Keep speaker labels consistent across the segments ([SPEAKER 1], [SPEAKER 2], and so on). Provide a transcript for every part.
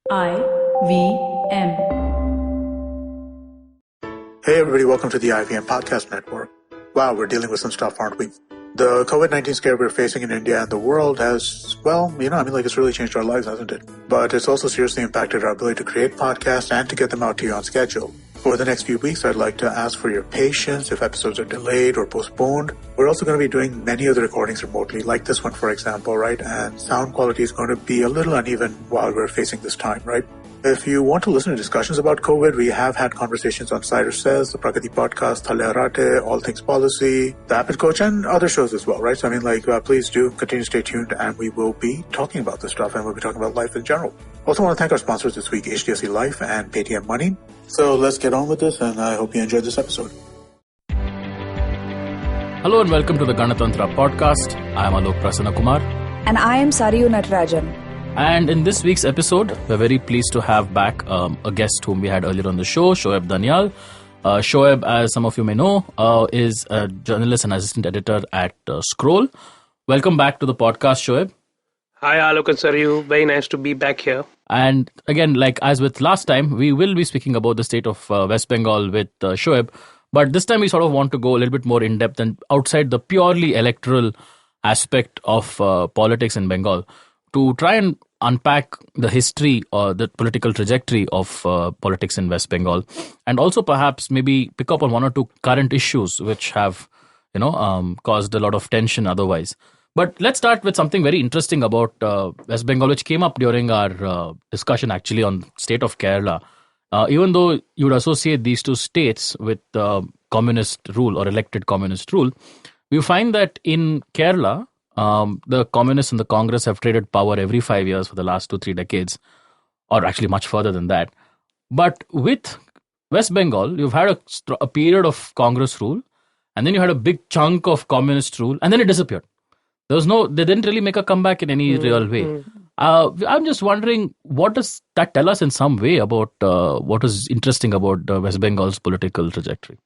[SPEAKER 1] IVM.
[SPEAKER 2] Hey everybody, welcome to the IVM Podcast Network. Wow, we're dealing with some stuff, aren't we? The COVID-19 scare we're facing in India and the world has, it's really changed our lives, hasn't it? But it's also seriously impacted our ability to create podcasts and to get them out to you on schedule. For the next few weeks, I'd like to ask for your patience if episodes are delayed or postponed. We're also going to be doing many of the recordings remotely, like this one, for example, right? And sound quality is going to be a little uneven while we're facing this time, right? If you want to listen to discussions about COVID, we have had conversations on Cider Says, the Prakati Podcast, Thale Arate, All Things Policy, The Habit Coach, and other shows as well, right? So, please do continue to stay tuned, and we will be talking about this stuff, and we'll be talking about life in general. Also want to thank our sponsors this week, HDFC Life and Paytm Money. So let's get on with this, and I hope you enjoyed this episode.
[SPEAKER 3] Hello and welcome to the Ganatantra podcast. I am Alok, Prasanna, Kumar.
[SPEAKER 4] And I am Sarayu, Natarajan.
[SPEAKER 3] And in this week's episode, we're very pleased to have back a guest whom we had earlier on the show, Shoaib Daniyal. Shoaib, as some of you may know, is a journalist and assistant editor at Scroll. Welcome back to the podcast, Shoaib.
[SPEAKER 5] Hi, Alok and Sarayu. Very nice to be back here.
[SPEAKER 3] And again, like as with last time, we will be speaking about the state of West Bengal with Shoaib. But this time we sort of want to go a little bit more in depth and outside the purely electoral aspect of politics in Bengal to try and unpack the history or the political trajectory of politics in West Bengal, and also perhaps maybe pick up on one or two current issues which have, caused a lot of tension otherwise. But let's start with something very interesting about West Bengal, which came up during our discussion actually on state of Kerala. Even though you would associate these two states with communist rule or elected communist rule, we find that in Kerala, the communists and the Congress have traded power every 5 years for the last 2-3 decades, or actually much further than that. But with West Bengal, you've had a period of Congress rule, and then you had a big chunk of communist rule, and then it disappeared. They didn't really make a comeback in any real way. I'm just wondering, what does that tell us in some way about what is interesting about West Bengal's political trajectory?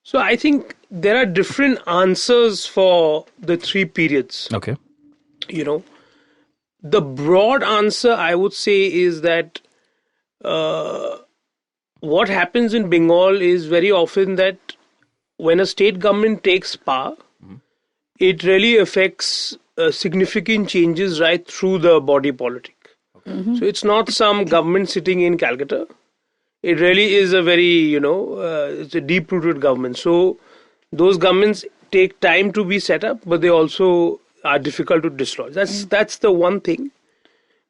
[SPEAKER 5] So I think there are different answers for the three periods.
[SPEAKER 3] Okay.
[SPEAKER 5] The broad answer I would say is that what happens in Bengal is very often that when a state government takes power, it really affects significant changes right through the body politic. Okay. So it's not some government sitting in Calcutta. It really is a very, it's a deep-rooted government. So those governments take time to be set up, but they also are difficult to dislodge. That's the one thing.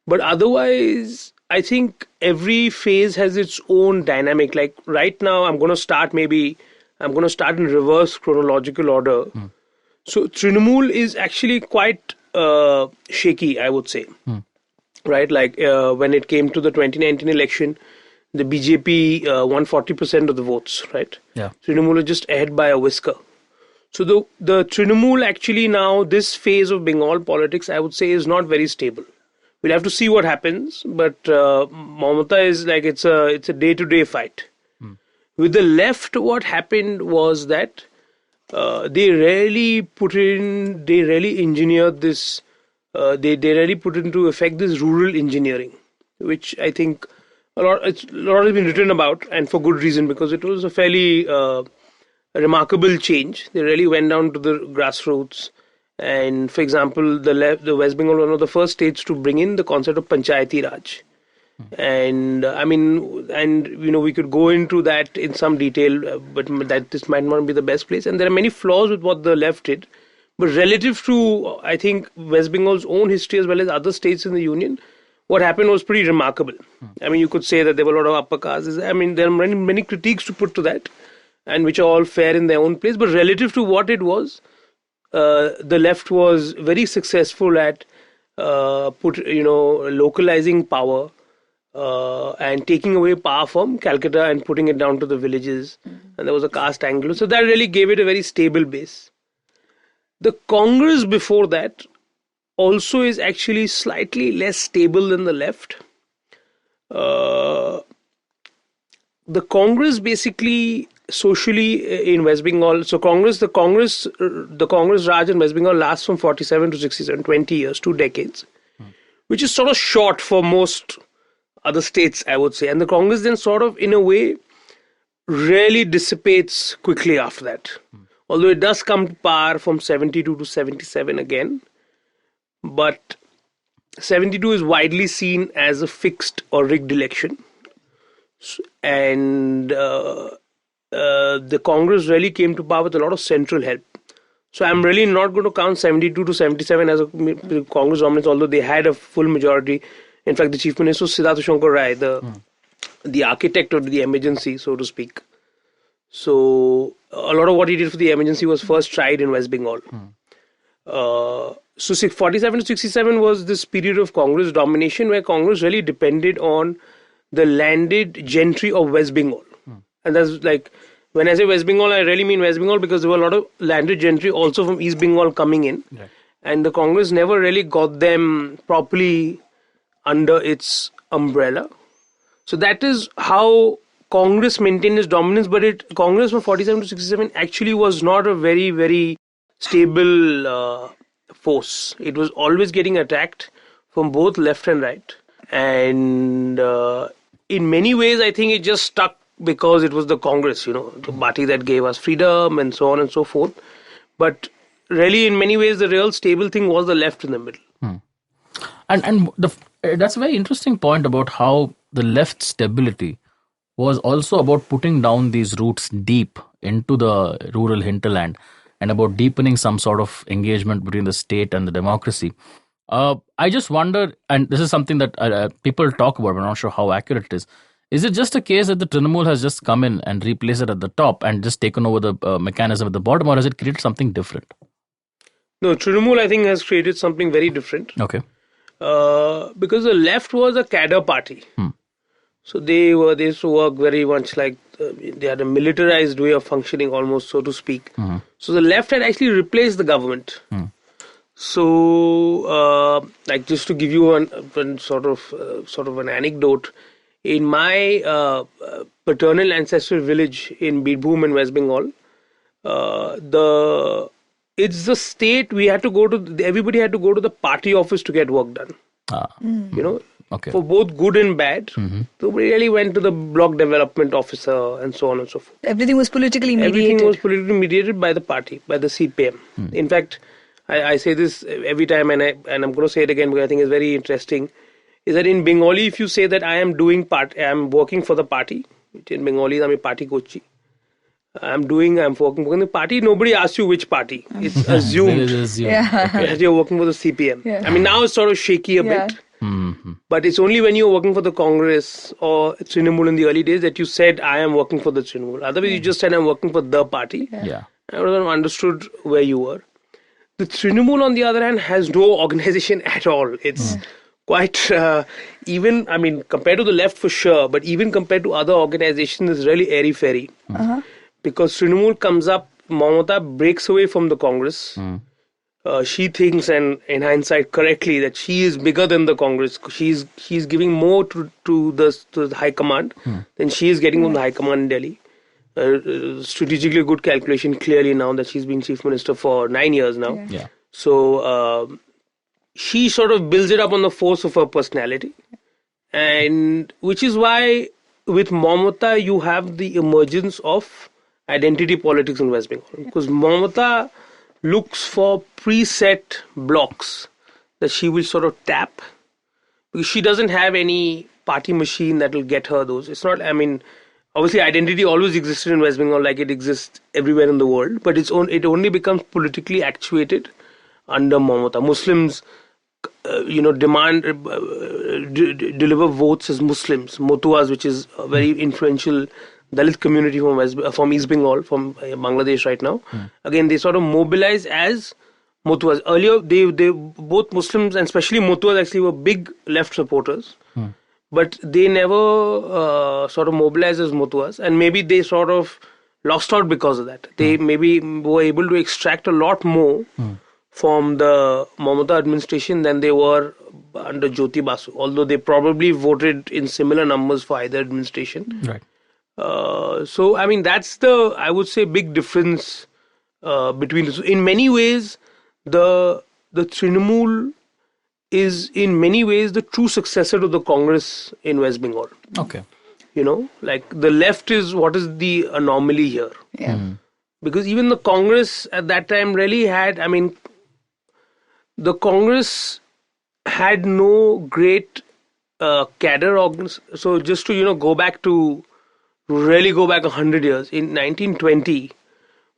[SPEAKER 5] But otherwise, I think every phase has its own dynamic. Like right now, I'm going to start in reverse chronological order. So Trinamool is actually quite shaky, I would say. Right? Like when it came to the 2019 election, the BJP won 40% of the votes, right?
[SPEAKER 3] Yeah.
[SPEAKER 5] Trinamool is just ahead by a whisker. So the Trinamool actually now, this phase of Bengal politics, I would say, is not very stable. We'll have to see what happens, but Mamata is like it's a day-to-day fight. With the left, what happened was that they really engineered this. They really put into effect this rural engineering, which I think a lot has been written about, and for good reason, because it was a fairly remarkable change. They really went down to the grassroots, and for example, the West Bengal was one of the first states to bring in the concept of Panchayati Raj. And we could go into that in some detail, but this might not be the best place. And there are many flaws with what the left did. But relative to, I think, West Bengal's own history as well as other states in the union, what happened was pretty remarkable. You could say that there were a lot of upper castes. There are many critiques to put to that, and which are all fair in their own place. But relative to what it was, the left was very successful at localizing power. And taking away power from Calcutta and putting it down to the villages. And there was a caste angle. So that really gave it a very stable base. The Congress before that also is actually slightly less stable than the left. The Congress basically socially in West Bengal, so the Congress Raj in West Bengal lasts from 47 to 67, 20 years, 2 decades, which is sort of short for most other states, I would say. And the Congress then sort of, in a way, really dissipates quickly after that. Although it does come to power from 72 to 77 again. But 72 is widely seen as a fixed or rigged election. And the Congress really came to power with a lot of central help. So I'm really not going to count 72 to 77 as a Congress dominance, although they had a full majority. In fact, the Chief Minister was Siddhartha Shankar Rai, the architect of the emergency, so to speak. So a lot of what he did for the emergency was first tried in West Bengal. So 47 to 67 was this period of Congress domination where Congress really depended on the landed gentry of West Bengal. And that's like, when I say West Bengal, I really mean West Bengal because there were a lot of landed gentry also from East Bengal coming in. Right. And the Congress never really got them properly under its umbrella. So that is how Congress maintained its dominance. But Congress from 47 to 67 actually was not a very, very stable force. It was always getting attacked from both left and right. And in many ways, I think it just stuck because it was the Congress, the party that gave us freedom and so on and so forth. But really, in many ways, the real stable thing was the left in the middle.
[SPEAKER 3] And that's a very interesting point about how the left stability was also about putting down these roots deep into the rural hinterland and about deepening some sort of engagement between the state and the democracy. I just wonder, and this is something that people talk about, but I'm not sure how accurate it is. Is it just a case that the Trinamool has just come in and replaced it at the top and just taken over the mechanism at the bottom, or has it created something different?
[SPEAKER 5] No, Trinamool, I think, has created something very different.
[SPEAKER 3] Okay.
[SPEAKER 5] Because the left was a cadre party. So they used to work very much like they had a militarized way of functioning almost, so to speak. So the left had actually replaced the government. So, like just to give you one sort of an anecdote, in my paternal ancestral village in Birbhum in West Bengal, it's the state we had to go to. Everybody had to go to the party office to get work done.
[SPEAKER 3] Okay.
[SPEAKER 5] For both good and bad. So we really went to the block development officer and so on and so forth.
[SPEAKER 4] Everything was politically mediated.
[SPEAKER 5] Everything was politically mediated by the party, by the CPM. In fact, I say this every time, and I'm going to say it again because I think it's very interesting. Is that in Bengali, if you say that I am working for the party, in Bengali, I'm a party coach. I'm working for the party. Nobody asks you which party. It's assumed that you're working for the CPM. Yeah. I mean, now it's sort of shaky a bit. But it's only when you're working for the Congress or Trinamool in the early days that you said, I am working for the Trinamool. Otherwise, you just said, I'm working for the party. I would have understood where you were. The Trinamool, on the other hand, has no organization at all. It's quite, even, I mean, compared to the left for sure, but even compared to other organizations, it's really airy-fairy. Because Trinamool comes up, Mamata breaks away from the Congress. She thinks, and in hindsight correctly, that she is bigger than the Congress. She's giving more to the High Command than she is getting from the High Command in Delhi. Strategically good calculation clearly now that she's been Chief Minister for 9 years now. So she sort of builds it up on the force of her personality. And which is why with Mamata you have the emergence of identity politics in West Bengal. Because Mamata looks for preset blocks that she will sort of tap. Because she doesn't have any party machine that will get her those. It's not, I mean, obviously identity always existed in West Bengal like it exists everywhere in the world. But it only becomes politically actuated under Mamata. Muslims demand, deliver votes as Muslims. Motuas, which is a very influential Dalit community from East Bengal, from Bangladesh right now. Again, they sort of mobilize as Motuas. Earlier, they both Muslims and especially Motuas actually were big left supporters. But they never sort of mobilized as Motuas. And maybe they sort of lost out because of that. They maybe were able to extract a lot more from the Mamata administration than they were under Jyoti Basu, although they probably voted in similar numbers for either administration.
[SPEAKER 3] Right.
[SPEAKER 5] So, I mean, that's the, I would say, big difference between the two. In many ways, the Trinamool is in many ways the true successor to the Congress in West Bengal.
[SPEAKER 3] Okay.
[SPEAKER 5] Like the left is what is the anomaly here.
[SPEAKER 4] Yeah.
[SPEAKER 5] Because even the Congress at that time really had, the Congress had no great cadre So just to, go back 100 years, in 1920,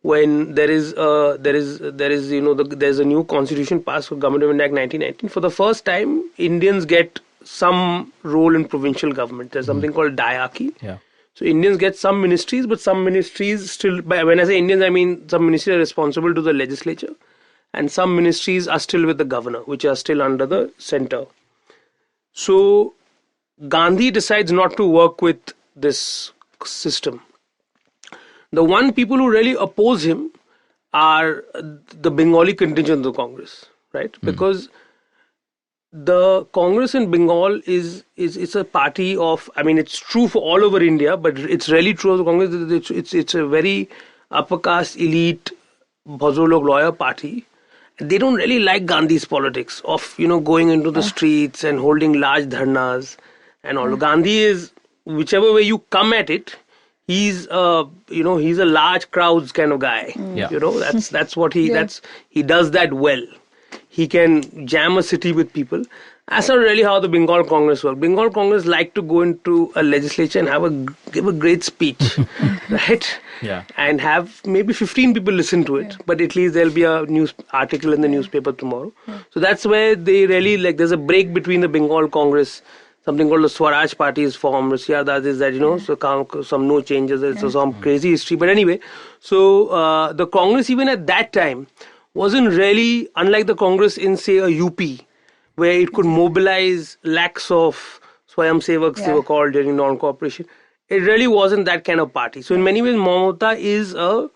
[SPEAKER 5] when there's a new constitution passed for Government of India Act 1919, for the first time, Indians get some role in provincial government. There's something called diarchy.
[SPEAKER 3] Yeah.
[SPEAKER 5] So Indians get some ministries, but some ministries still, when I say Indians, I mean some ministries are responsible to the legislature, and some ministries are still with the governor, which are still under the center. So Gandhi decides not to work with this system. The one people who really oppose him are the Bengali contingent of the Congress, right? Because the Congress in Bengal is a party of, it's true for all over India, but it's really true of the Congress. It's a very upper caste, elite, bhazolog lawyer party. They don't really like Gandhi's politics of, going into the streets and holding large dharnas and all. Gandhi is, whichever way you come at it, he's a large crowds kind of guy.
[SPEAKER 3] Yeah.
[SPEAKER 5] That's what he does that well. He can jam a city with people. That's not really how the Bengal Congress works. Bengal Congress like to go into a legislature and give a great speech, right?
[SPEAKER 3] Yeah.
[SPEAKER 5] And have maybe 15 people listen to it, but at least there'll be a news article in the newspaper tomorrow. So that's where they really there's a break between the Bengal Congress. Something called the Swaraj Party is formed. Siyadas is that, so some no changes, so some crazy history. But anyway, so the Congress even at that time wasn't really, unlike the Congress in, say, a UP, where it could mobilize lakhs of Swayamsevaks, they were called during non-cooperation. It really wasn't that kind of party. So in many ways, Mamata is a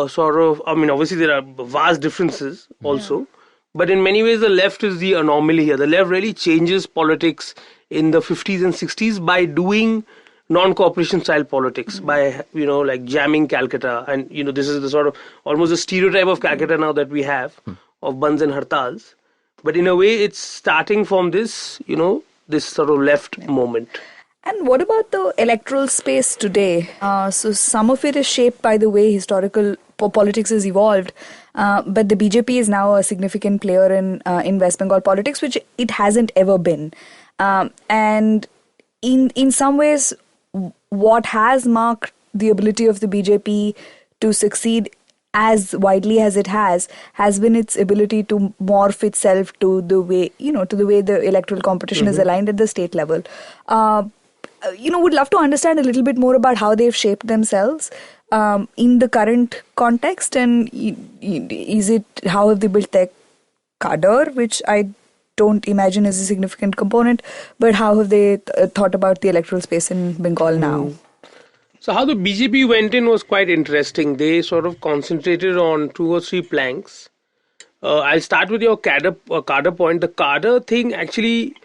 [SPEAKER 5] sort of, obviously there are vast differences also, but in many ways the left is the anomaly here. The left really changes politics in the 50s and 60s by doing non-cooperation style politics, by, jamming Calcutta. And, this is the sort of almost a stereotype of Calcutta now that we have of Bands and Hartals. But in a way, it's starting from this, this sort of left moment.
[SPEAKER 4] And what about the electoral space today? So some of it is shaped by the way historical politics has evolved. But the BJP is now a significant player in West Bengal politics, which it hasn't ever been. And in some ways, what has marked the ability of the BJP to succeed as widely as it has been its ability to morph itself to the way, the electoral competition is aligned at the state level. Would love to understand a little bit more about how they've shaped themselves in the current context, and how have they built their cadre, which I don't imagine is a significant component, but how have they thought about the electoral space in Bengal now?
[SPEAKER 5] So how the BJP went in was quite interesting. They sort of concentrated on 2 or 3 planks. I'll start with your cadre point. The cadre thing, actually,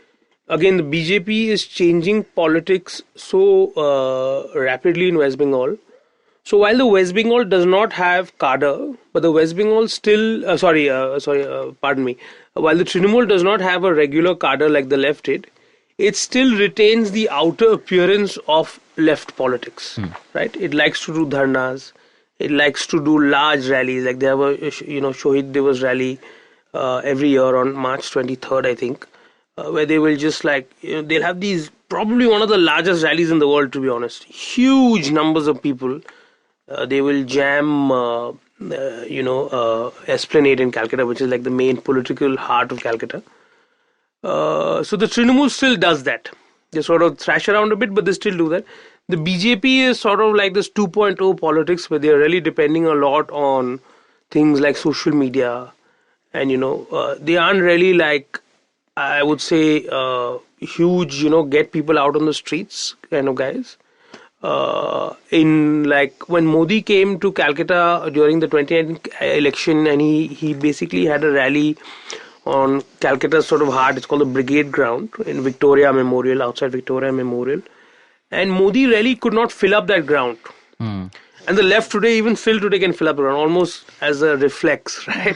[SPEAKER 5] again, the BJP is changing politics so rapidly in West Bengal. So while the West Bengal does not have cadre, but the West Bengal still, pardon me, while the Trinamool does not have a regular cadre like the left did, it still retains the outer appearance of left politics, right? It likes to do dharnas. It likes to do large rallies. Like they have a, Shohid Divas rally every year on March 23rd, I think, where they will just they'll have these, probably one of the largest rallies in the world, to be honest. Huge numbers of people. They will jam, Esplanade in Calcutta, which is like the main political heart of Calcutta. So the Trinamool still does that. They sort of thrash around a bit, but they still do that. The BJP is sort of like this 2.0 politics, where they're really depending a lot on things like social media. And, they aren't really I would say, huge, get people out on the streets kind of guys. When Modi came to Calcutta during the 2019 election, and he basically had a rally on Calcutta's sort of heart. It's called the Brigade Ground in Victoria Memorial, outside Victoria Memorial. And Modi really could not fill up that ground. And And the left today, even still today, can fill up the ground almost as a reflex, right?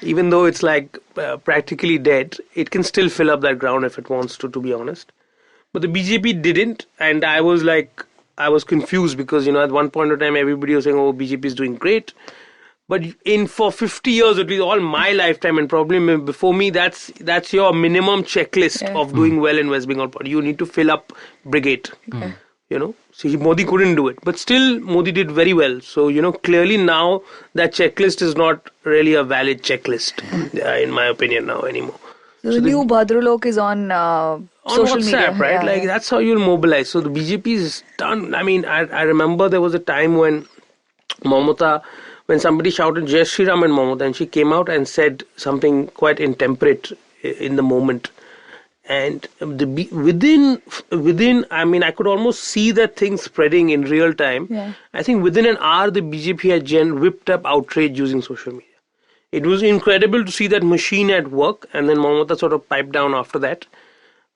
[SPEAKER 5] Even though it's like practically dead, it can still fill up that ground if it wants to be honest. But the BJP didn't, and I was confused because, at one point in time, everybody was saying, oh, BJP is doing great. But for 50 years, at least all my lifetime, and probably before me, that's your minimum checklist of doing well in West Bengal party. You need to fill up brigade. So Modi couldn't do it, but still Modi did very well. So clearly now that checklist is not really a valid checklist, in my opinion now anymore.
[SPEAKER 4] So the new Bhadralok is on social
[SPEAKER 5] WhatsApp,
[SPEAKER 4] media,
[SPEAKER 5] right? Like that's how you'll mobilize. So the BJP is done. I mean, I remember there was a time when when somebody shouted Jai Shri Ram and Mamata, and she came out and said something quite intemperate in the moment. And within, I mean, I could almost see that thing spreading in real time.
[SPEAKER 4] Yeah.
[SPEAKER 5] I think within an hour, the BJP had whipped up outrage using social media. It was incredible to see that machine at work, and then Mamata sort of piped down after that.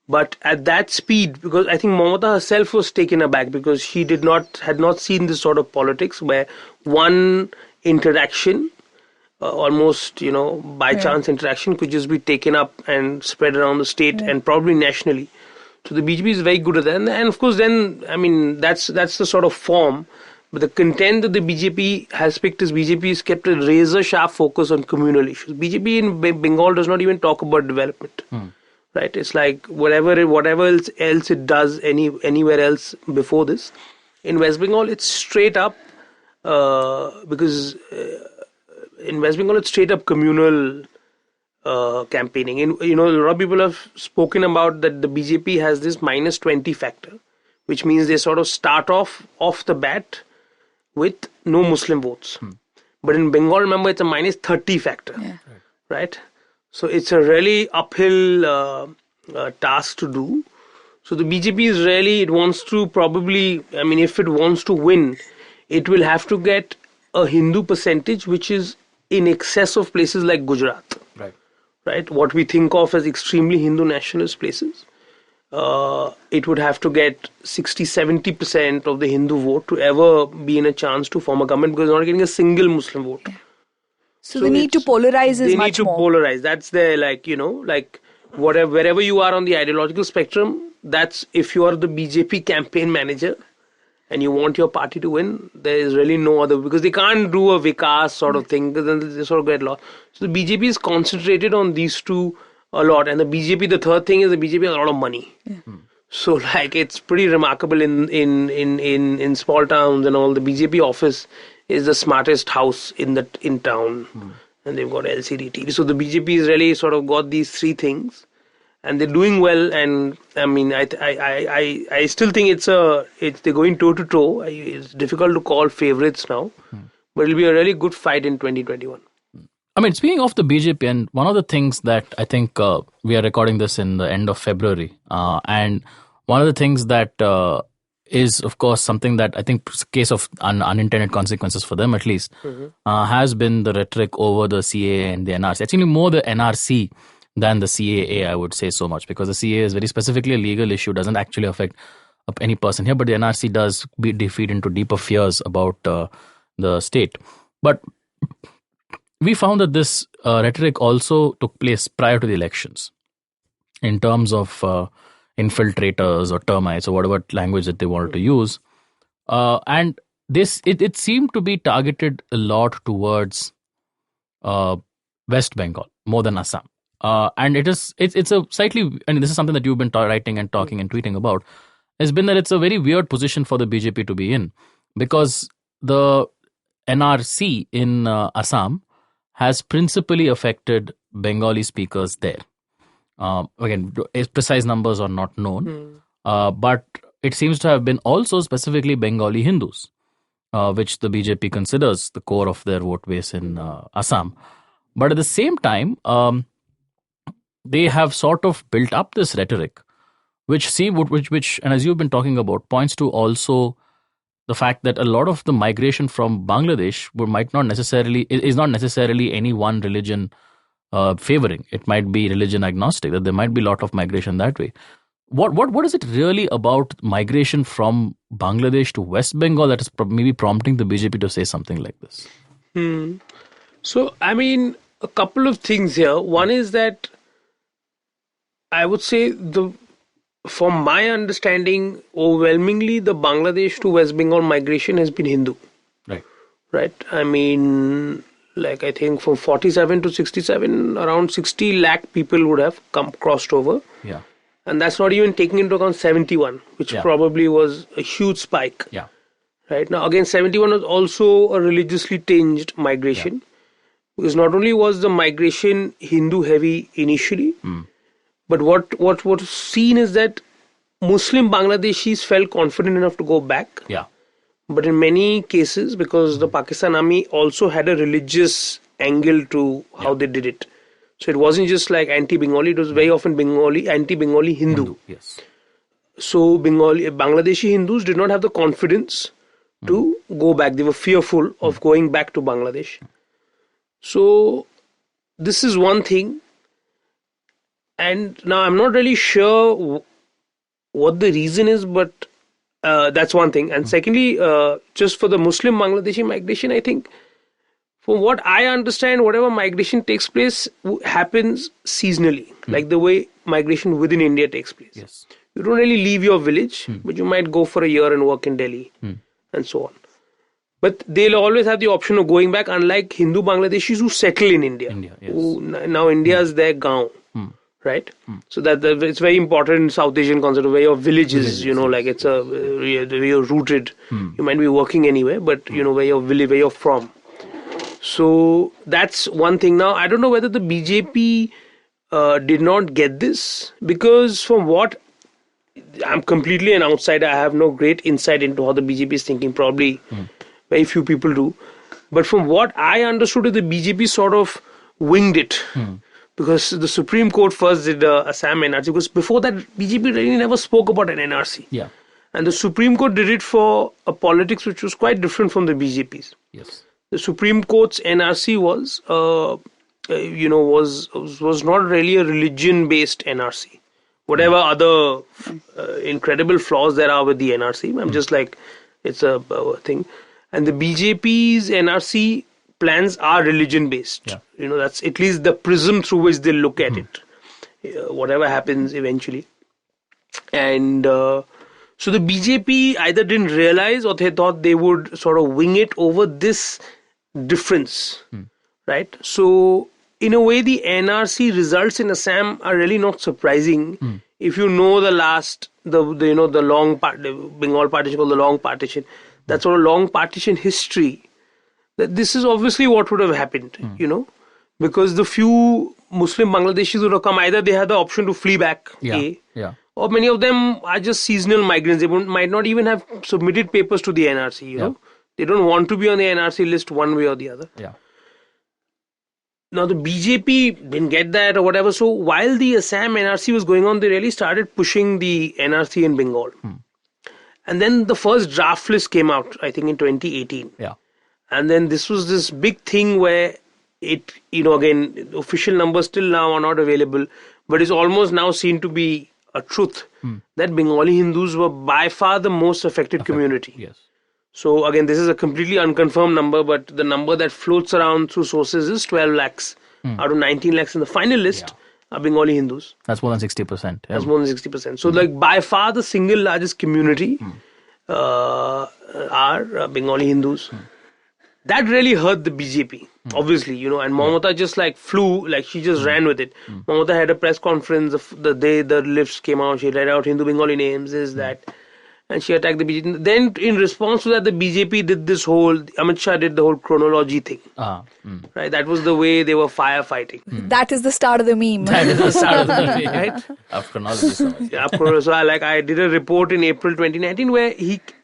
[SPEAKER 5] But at that speed, because I think Mamata herself was taken aback because she had not seen this sort of politics where one interaction, almost by chance interaction, could just be taken up and spread around the state and probably nationally. So the BJP is very good at that, and of course then I mean that's the sort of form. But the content that the BJP has picked is BJP has kept a razor sharp focus on communal issues. BJP in Bengal does not even talk about development. Right? It's like whatever else it does anywhere else before this. In West Bengal, it's straight up because in West Bengal it's straight up communal campaigning. And a lot of people have spoken about that the BJP has this -20 factor, which means they sort of start off the bat with no Muslim votes. But in Bengal, remember, it's a -30 factor, right? So it's a really uphill task to do. So the BJP is really, it wants to probably, I mean, if it wants to win, it will have to get a Hindu percentage which is in excess of places like Gujarat. Right? What we think of as extremely Hindu nationalist places. It would have to get 60-70% of the Hindu vote to ever be in a chance to form a government because they're not getting a single Muslim vote.
[SPEAKER 4] So the need to polarize is much more.
[SPEAKER 5] They need to polarize. That's their, wherever you are on the ideological spectrum, that's if you are the BJP campaign manager and you want your party to win, there is really no other, because they can't do a Vikas sort of thing, because then they sort of get lost. So the BJP is concentrated on these two a lot. And the third thing is the BJP has a lot of money. So it's pretty remarkable in small towns and all. The BJP office is the smartest house in town, and they've got LCD TV. So the BJP has really sort of got these three things, and they're doing well. And I mean, I still think they're going toe to toe. It's difficult to call favorites now, but it'll be a really good fight in 2021.
[SPEAKER 3] I mean, speaking of the BJP, and one of the things that I think we are recording this in the end of February, and one of the things that is, of course, something that I think is a case of unintended consequences for them, at least, has been the rhetoric over the CAA and the NRC. Actually, more the NRC than the CAA, I would say so much, because the CAA is very specifically a legal issue, doesn't actually affect any person here, but the NRC does feed into deeper fears about the state. But we found that this rhetoric also took place prior to the elections in terms of infiltrators or termites or whatever language that they wanted to use. And it seemed to be targeted a lot towards West Bengal more than Assam. And it's a slightly, and this is something that you've been writing and talking and tweeting about, has been that it's a very weird position for the BJP to be in, because the NRC in Assam has principally affected Bengali speakers there. Again, precise numbers are not known, but it seems to have been also specifically Bengali Hindus, which the BJP considers the core of their vote base in Assam. But at the same time, they have sort of built up this rhetoric, which, and as you've been talking about, points to also the fact that a lot of the migration from Bangladesh is not necessarily any one religion favoring. It might be religion agnostic, that there might be a lot of migration that way. What is it really about migration from Bangladesh to West Bengal that is maybe prompting the BJP to say something like this?
[SPEAKER 5] So, I mean, a couple of things here. One is that I would say from my understanding, overwhelmingly the Bangladesh to West Bengal migration has been Hindu. Right. I mean, like I think from 47 to 67, around 60 lakh people would have crossed over.
[SPEAKER 3] Yeah.
[SPEAKER 5] And that's not even taking into account 71, which probably was a huge spike.
[SPEAKER 3] Yeah.
[SPEAKER 5] Right. Now, again, 71 was also a religiously tinged migration. Yeah. Because not only was the migration Hindu heavy initially, but what was seen is that Muslim Bangladeshis felt confident enough to go back.
[SPEAKER 3] Yeah.
[SPEAKER 5] But in many cases, because the Pakistan army also had a religious angle to how they did it. So it wasn't just like anti-Bengali, it was very often anti-Bengali Hindu.
[SPEAKER 3] Yes.
[SPEAKER 5] So Bangladeshi Hindus did not have the confidence to go back. They were fearful of going back to Bangladesh. So this is one thing. And now I'm not really sure what the reason is, but that's one thing. And secondly, just for the Muslim Bangladeshi migration, I think from what I understand, whatever migration takes place happens seasonally, like the way migration within India takes place.
[SPEAKER 3] Yes.
[SPEAKER 5] You don't really leave your village, but you might go for a year and work in Delhi and so on. But they'll always have the option of going back, unlike Hindu Bangladeshis who settle in India. Who, now India is their gaon. Right? So that it's very important in South Asian concept of where your villages, like it's where you're rooted. You might be working anywhere, but where you're from. So that's one thing. Now, I don't know whether the BJP did not get this, because from what I'm completely an outsider, I have no great insight into how the BJP is thinking. Probably very few people do. But from what I understood, the BJP sort of winged it. Because the Supreme Court first did Assam NRC. Because before that, BJP really never spoke about an NRC.
[SPEAKER 3] Yeah.
[SPEAKER 5] And the Supreme Court did it for a politics which was quite different from the BJP's.
[SPEAKER 3] Yes.
[SPEAKER 5] The Supreme Court's NRC was not really a religion-based NRC. Whatever other incredible flaws there are with the NRC, I'm just like, it's a thing. And the BJP's NRC plans are religion-based. Yeah. That's at least the prism through which they look at it. Whatever happens eventually. And so the BJP either didn't realize or they thought they would sort of wing it over this difference. Right? So in a way, the NRC results in Assam are really not surprising. If you know the long the Bengal partition called the long partition, that sort of long partition history, that this is obviously what would have happened, because the few Muslim Bangladeshis would have come, either they had the option to flee back, or many of them are just seasonal migrants. They might not even have submitted papers to the NRC, They don't want to be on the NRC list one way or the other.
[SPEAKER 3] Yeah.
[SPEAKER 5] Now the BJP didn't get that or whatever. So while the Assam NRC was going on, they really started pushing the NRC in Bengal. And then the first draft list came out, I think in 2018.
[SPEAKER 3] Yeah.
[SPEAKER 5] And then this was this big thing where it, again, official numbers still now are not available, but it's almost now seen to be a truth that Bengali Hindus were by far the most affected community.
[SPEAKER 3] Yes.
[SPEAKER 5] So again, this is a completely unconfirmed number, but the number that floats around through sources is 12 lakhs out of 19 lakhs in the final list are Bengali Hindus.
[SPEAKER 3] That's more than 60%.
[SPEAKER 5] That's more than 60%. So like by far the single largest community are Bengali Hindus. That really hurt the BJP, obviously, and Mamata just flew, she just ran with it. Mamata had a press conference the day the lists came out. She read out Hindu Bengali names, that. And she attacked the BJP. Then in response to that, the BJP did this whole, Amit Shah did the whole chronology thing. Right? That was the way they were firefighting.
[SPEAKER 4] That is the start of the meme.
[SPEAKER 3] That is the start of the meme.
[SPEAKER 5] Right?
[SPEAKER 3] Of chronology.
[SPEAKER 5] So I did a report in April 2019 where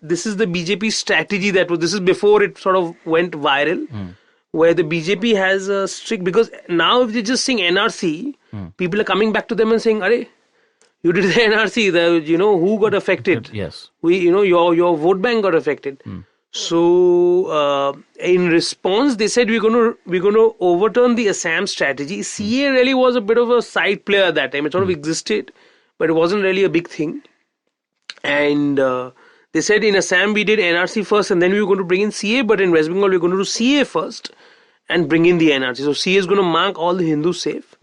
[SPEAKER 5] this is the BJP strategy this is before it sort of went viral, where the BJP has a strict, because now if they just sing NRC, people are coming back to them and saying, Arey, you did the NRC, who got affected?
[SPEAKER 3] Yes.
[SPEAKER 5] Your vote bank got affected. So, in response, they said we're going to overturn the Assam strategy. CA really was a bit of a side player at that time. It sort of existed, but it wasn't really a big thing. And They said in Assam we did NRC first and then we were going to bring in CA, but in West Bengal we are going to do CA first and bring in the NRC. So CA is going to mark all the Hindus safe.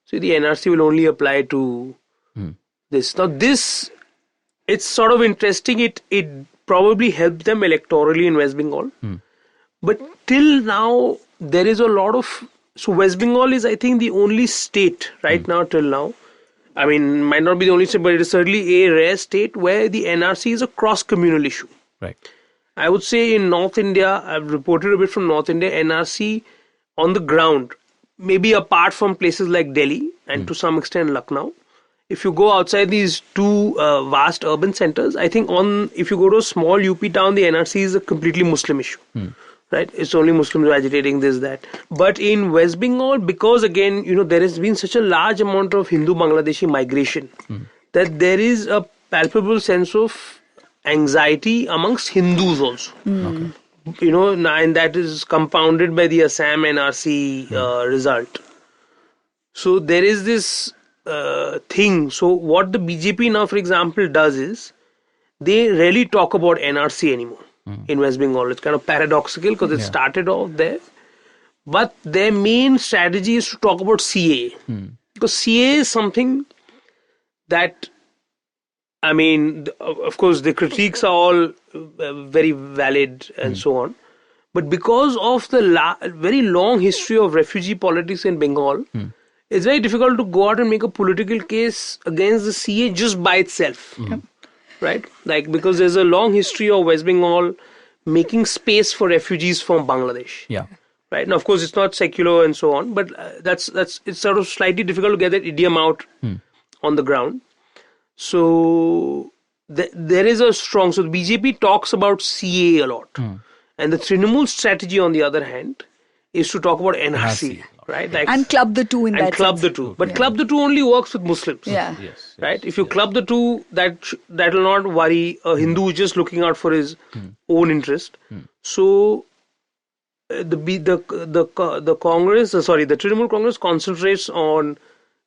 [SPEAKER 5] So the NRC will only apply to this. Now this, it's sort of interesting. It probably helped them electorally in West Bengal. But till now, there is a lot of... So West Bengal is, I think, the only state right now till now. I mean, might not be the only state, but it is certainly a rare state where the NRC is a cross-communal issue.
[SPEAKER 3] Right.
[SPEAKER 5] I would say in North India, I've reported a bit from North India, NRC on the ground, maybe apart from places like Delhi and to some extent Lucknow. If you go outside these two vast urban centers, I think if you go to a small UP town, the NRC is a completely Muslim issue. Right? It's only Muslims agitating this, that. But in West Bengal, because again, there has been such a large amount of Hindu Bangladeshi migration that there is a palpable sense of anxiety amongst Hindus also. And that is compounded by the Assam NRC result. So there is this thing. So what the BJP now, for example, does is they rarely talk about NRC anymore. In West Bengal. It's kind of paradoxical because it started off there. But their main strategy is to talk about CA. Because CA is something that, I mean, of course, the critiques are all very valid and so on. But because of the very long history of refugee politics in Bengal, it's very difficult to go out and make a political case against the CA just by itself. Right? Like, because there's a long history of West Bengal making space for refugees from Bangladesh.
[SPEAKER 3] Yeah.
[SPEAKER 5] Right? Now, of course, it's not secular and so on, but it's sort of slightly difficult to get that idiom out on the ground. So, there is a strong... So, the BJP talks about CA a lot. And the Trinamool strategy, on the other hand, is to talk about NRC. Right? Like,
[SPEAKER 4] and club the two in that
[SPEAKER 5] sense. But club the two only works with Muslims.
[SPEAKER 3] Yes.
[SPEAKER 5] Right? If you club the two, that will not worry a Hindu who's just looking out for his own interest. So the Congress, the Trinamool Congress concentrates on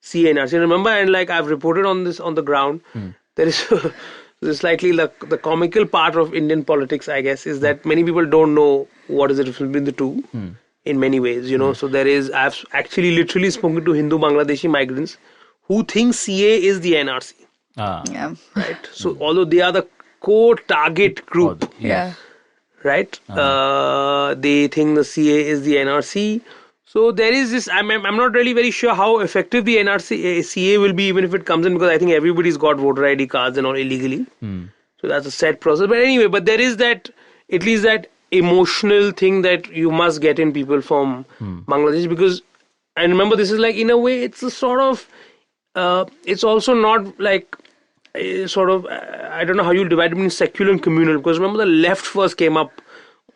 [SPEAKER 5] CNRC. And remember, and like I've reported on this on the ground, there is slightly the comical part of Indian politics, I guess, is that many people don't know what is the difference between the two. In many ways, so I've actually literally spoken to Hindu Bangladeshi migrants who think CA is the NRC. Right? So, although they are the core target group, right? They think the CA is the NRC. So, there is this, I'm not really very sure how effective the CA will be, even if it comes in, because I think everybody's got voter ID cards and all illegally. So, that's a set process. But anyway, but there is that, at least that emotional thing that you must get in people from Bangladesh, because, and remember, this is like, in a way, it's a sort of, it's also not like sort of, I don't know how you'll divide it between secular and communal, because remember the left first came up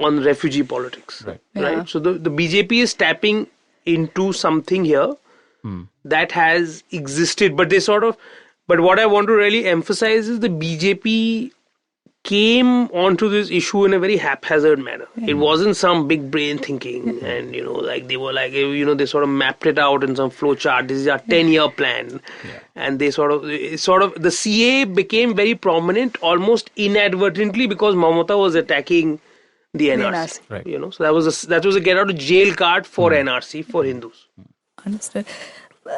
[SPEAKER 5] on refugee politics, right? So the BJP is tapping into something here that has existed, but but what I want to really emphasize is the BJP came onto this issue in a very haphazard manner. It wasn't some big brain thinking and, like they were like, they sort of mapped it out in some flow chart. This is our 10-year plan. And they the CA became very prominent almost inadvertently because Mamata was attacking the NRC.
[SPEAKER 3] Right.
[SPEAKER 5] So that was a get out of jail card for NRC, for Hindus.
[SPEAKER 4] Understood.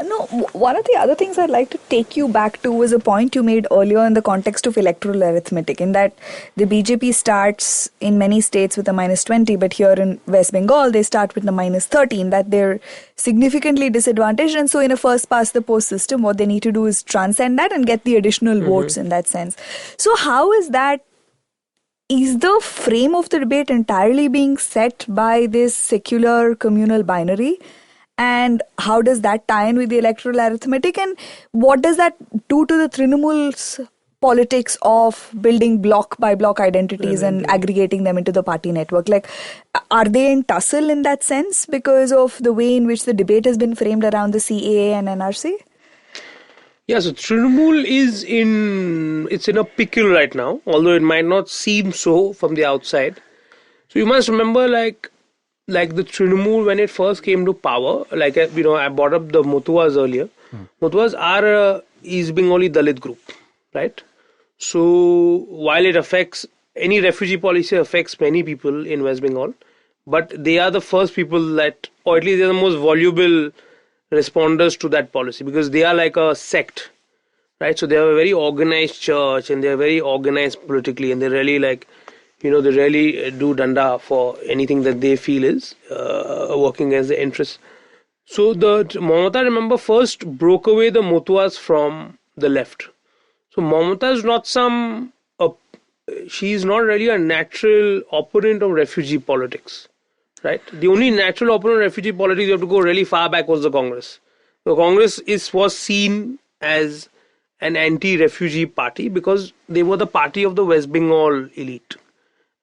[SPEAKER 4] No, one of the other things I'd like to take you back to was a point you made earlier in the context of electoral arithmetic, in that the BJP starts in many states with a -20, but here in West Bengal, they start with a -13, that they're significantly disadvantaged. And so in a first past the post system, what they need to do is transcend that and get the additional votes in that sense. So how is that? Is the frame of the debate entirely being set by this secular communal binary? And how does that tie in with the electoral arithmetic? And what does that do to the Trinamool's politics of building block by block identities and aggregating them into the party network? Like, are they in tussle in that sense because of the way in which the debate has been framed around the CAA and NRC?
[SPEAKER 5] Yeah, so Trinamool it's in a pickle right now, although it might not seem so from the outside. So you must remember, like the Trinamool, when it first came to power, I brought up the Motuas earlier. Motuas are a East Bengali Dalit group, right? So while it affects any refugee policy affects many people in West Bengal, but they are the first people that, or at least they're the most voluble responders to that policy, because they are like a sect, right? So they have a very organized church, and they're very organized politically, and they really they really do danda for anything that they feel is working as their interests. So the Mamata, remember, first broke away the Motuas from the left. So Mamata is not she is not really a natural opponent of refugee politics, right? The only natural opponent of refugee politics, you have to go really far back, was the Congress. The Congress was seen as an anti-refugee party because they were the party of the West Bengal elite.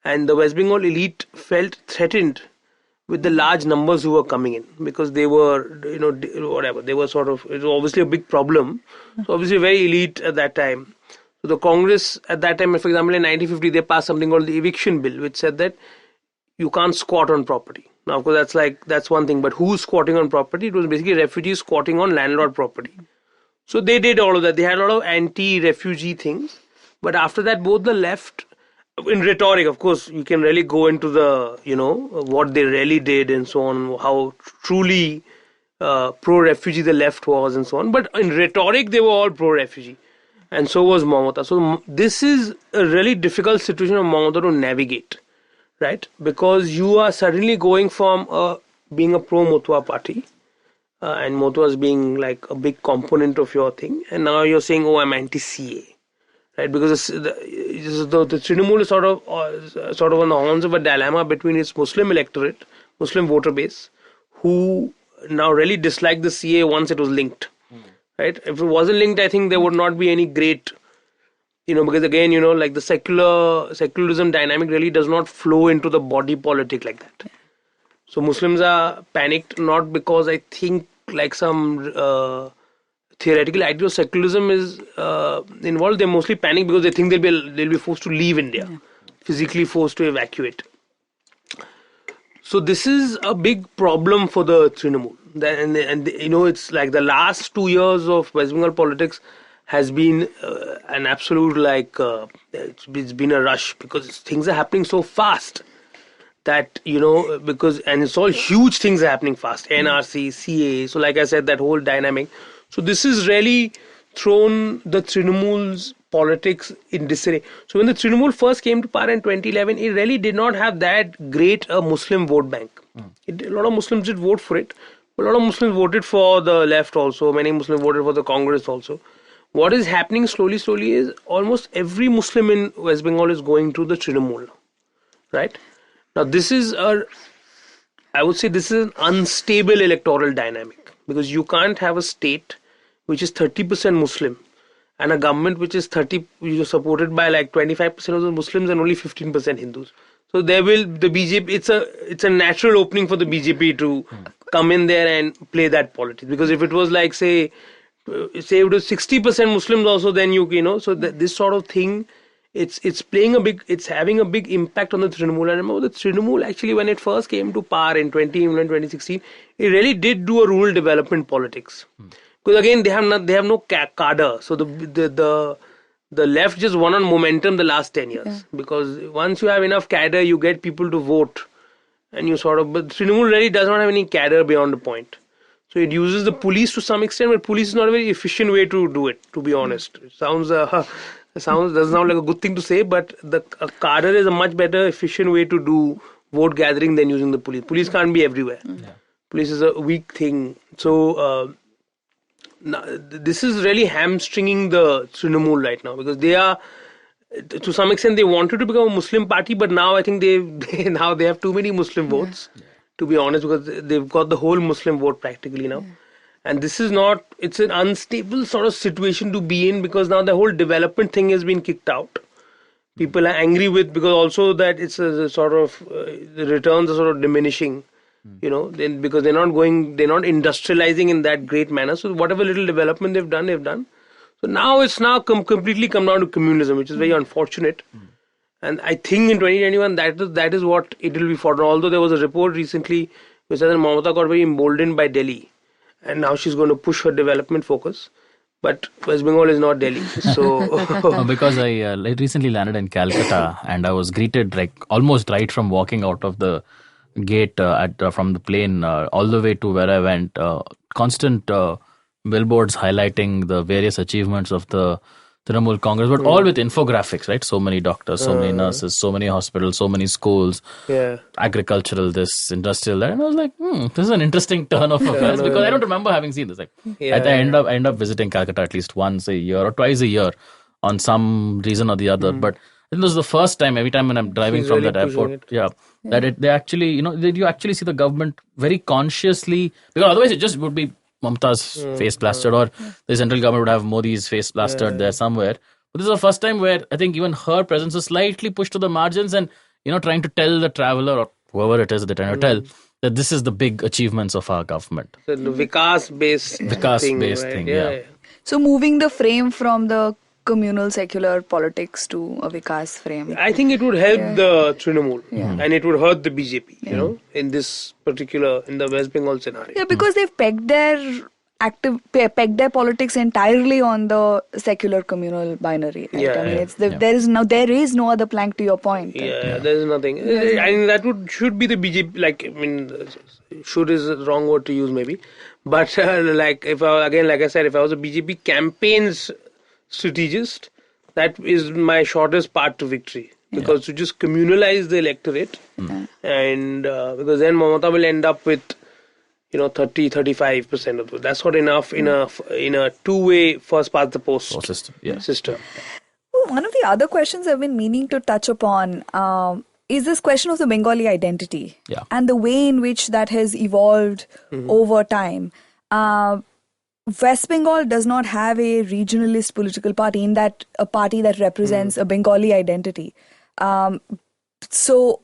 [SPEAKER 5] And the West Bengal elite felt threatened with the large numbers who were coming in, because they were, whatever, they were sort of, it was obviously a big problem. So obviously very elite at that time. So the Congress at that time, for example, in 1950, they passed something called the Eviction Bill, which said that you can't squat on property. Now, of course, that's one thing, but who's squatting on property? It was basically refugees squatting on landlord property. So they did all of that. They had a lot of anti-refugee things. But after that, both the left, in rhetoric, of course, you can really go into the, what they really did and so on, how truly pro-refugee the left was and so on. But in rhetoric, they were all pro-refugee. And so was Mamata. So this is a really difficult situation of Mamata to navigate, right? Because you are suddenly going from being a pro-Motua party, and Motuas being like a big component of your thing, and now you're saying, oh, I'm anti-CA. Right, because the Trinamool is sort of on the horns of a dilemma between its Muslim electorate, Muslim voter base, who now really dislike the CA once it was linked. Right, if it wasn't linked, I think there would not be any great, because again, like the secularism dynamic really does not flow into the body politic like that. So Muslims are panicked, not because I think like some theoretical idea of secularism is involved. They mostly panic because they think they'll be forced to leave India, physically forced to evacuate. So this is a big problem for the Trinamool. And it's like the last 2 years of West Bengal politics has been an absolute it's been a rush, because things are happening so fast that, and it's all huge things are happening fast. NRC, CA. So like I said, that whole dynamic. So this has really thrown the Trinamool's politics in disarray. So when the Trinamool first came to power in 2011, it really did not have that great a Muslim vote bank. A lot of Muslims did vote for it. A lot of Muslims voted for the left also. Many Muslims voted for the Congress also. What is happening slowly is almost every Muslim in West Bengal is going to the Trinamool. Right? Now this is I would say this is an unstable electoral dynamic, because you can't have a state which is 30% Muslim and a government which is supported by like 25% of the Muslims and only 15% Hindus. So the BJP, it's a natural opening for the BJP to come in there and play that politics. Because if it was like say it was 60% Muslims also, then so this sort of thing, it's having a big impact on the Trinamool. I remember the Trinamool actually, when it first came to power in 2016, it really did do a rural development politics. Because again, they have no cadre. So the left just won on momentum the last 10 years. Yeah. Because once you have enough cadre, you get people to vote, and but Trinamool really does not have any cadre beyond a point. So it uses the police to some extent, but police is not a very efficient way to do it, to be honest. It doesn't sound like a good thing to say, but the cadre is a much better, efficient way to do vote gathering than using the police. Police can't be everywhere. Yeah. Police is a weak thing. So this is really hamstringing the Trinamool right now, because they are, to some extent, they wanted to become a Muslim party, but now I think they have too many Muslim votes, to be honest, because they've got the whole Muslim vote practically now. And this is it's an unstable sort of situation to be in, because now the whole development thing has been kicked out. People are angry because also that it's a sort of, the returns are sort of diminishing. Because they're not industrializing in that great manner. So whatever little development they've done. So now it's completely come down to communalism, which is very unfortunate. And I think in 2021, that is what it will be for. Although there was a report recently which said that Mamata got very emboldened by Delhi, and now she's going to push her development focus. But West Bengal is not Delhi. So
[SPEAKER 3] because I recently landed in Calcutta and I was greeted like almost right from walking out of the gate from the plane all the way to where I went. Constant billboards highlighting the various achievements of the Trinamool Congress, but all with infographics, right? So many doctors, so many nurses, so many hospitals, so many schools, agricultural, this, industrial, that. And I was like, this is an interesting turn of affairs because I don't remember having seen this. Like, I end up visiting Calcutta at least once a year or twice a year on some reason or the other. But I think this is the first time, every time when I'm driving from
[SPEAKER 5] really
[SPEAKER 3] that airport, that they actually, you actually see the government very consciously, because otherwise it just would be Mamta's face plastered, or the central government would have Modi's face plastered there somewhere. But this is the first time where I think even her presence is slightly pushed to the margins and, trying to tell the traveler or whoever it is that they're trying to tell that this is the big achievements of our government.
[SPEAKER 5] The Vikas-based thing.
[SPEAKER 3] Yeah.
[SPEAKER 4] So moving the frame from the communal secular politics to a Vikas frame.
[SPEAKER 5] I think it would help the Trinamool and it would hurt the BJP, in this particular, in the West Bengal scenario.
[SPEAKER 4] Yeah, because they've pegged their politics entirely on the secular communal binary. Right? I mean, there is no other plank to your point.
[SPEAKER 5] There is nothing. I mean, that should be the BJP. Should is the wrong word to use maybe, but if I said, if I was a BJP campaigns strategist, that is my shortest path to victory, because to just communalize the electorate and because then Mamata will end up with 30-35% of it. That's not enough in a two-way first past the post system.
[SPEAKER 4] One of the other questions I've been meaning to touch upon is this question of the Bengali identity and the way in which that has evolved over time. West Bengal does not have a regionalist political party, in that a party that represents a Bengali identity. So,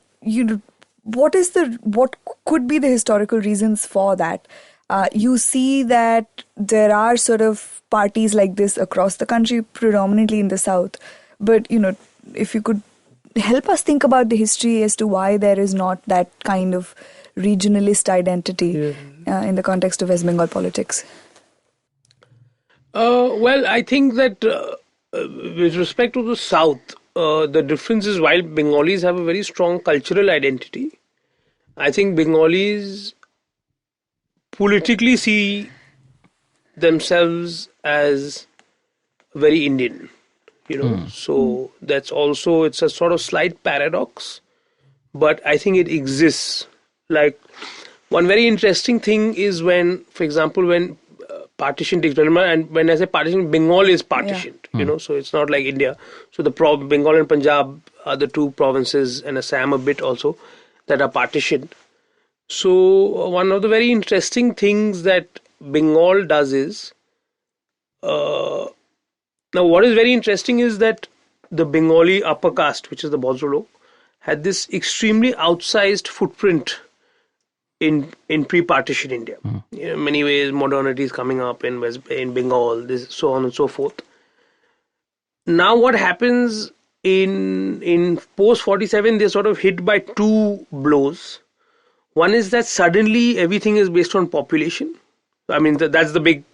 [SPEAKER 4] what could be the historical reasons for that? You see that there are sort of parties like this across the country, predominantly in the south. But, if you could help us think about the history as to why there is not that kind of regionalist identity in the context of West Bengal politics.
[SPEAKER 5] Well, I think that with respect to the South, the difference is while Bengalis have a very strong cultural identity, I think Bengalis politically see themselves as very Indian, So that's also, it's a sort of slight paradox, but I think it exists. Like, one very interesting thing is when, for example, when partition takes place, and when I say partition, Bengal is partitioned, so it's not like India. So the Bengal and Punjab are the two provinces, and Assam a bit also, that are partitioned. So one of the very interesting things that Bengal does is, now what is very interesting is that the Bengali upper caste, which is the Bhadrolok, had this extremely outsized footprint in pre-partition India. In many ways, modernity is coming up in Bengal, so on and so forth. Now what happens in post-47, they're sort of hit by two blows. One is that suddenly everything is based on population. I mean, that's the big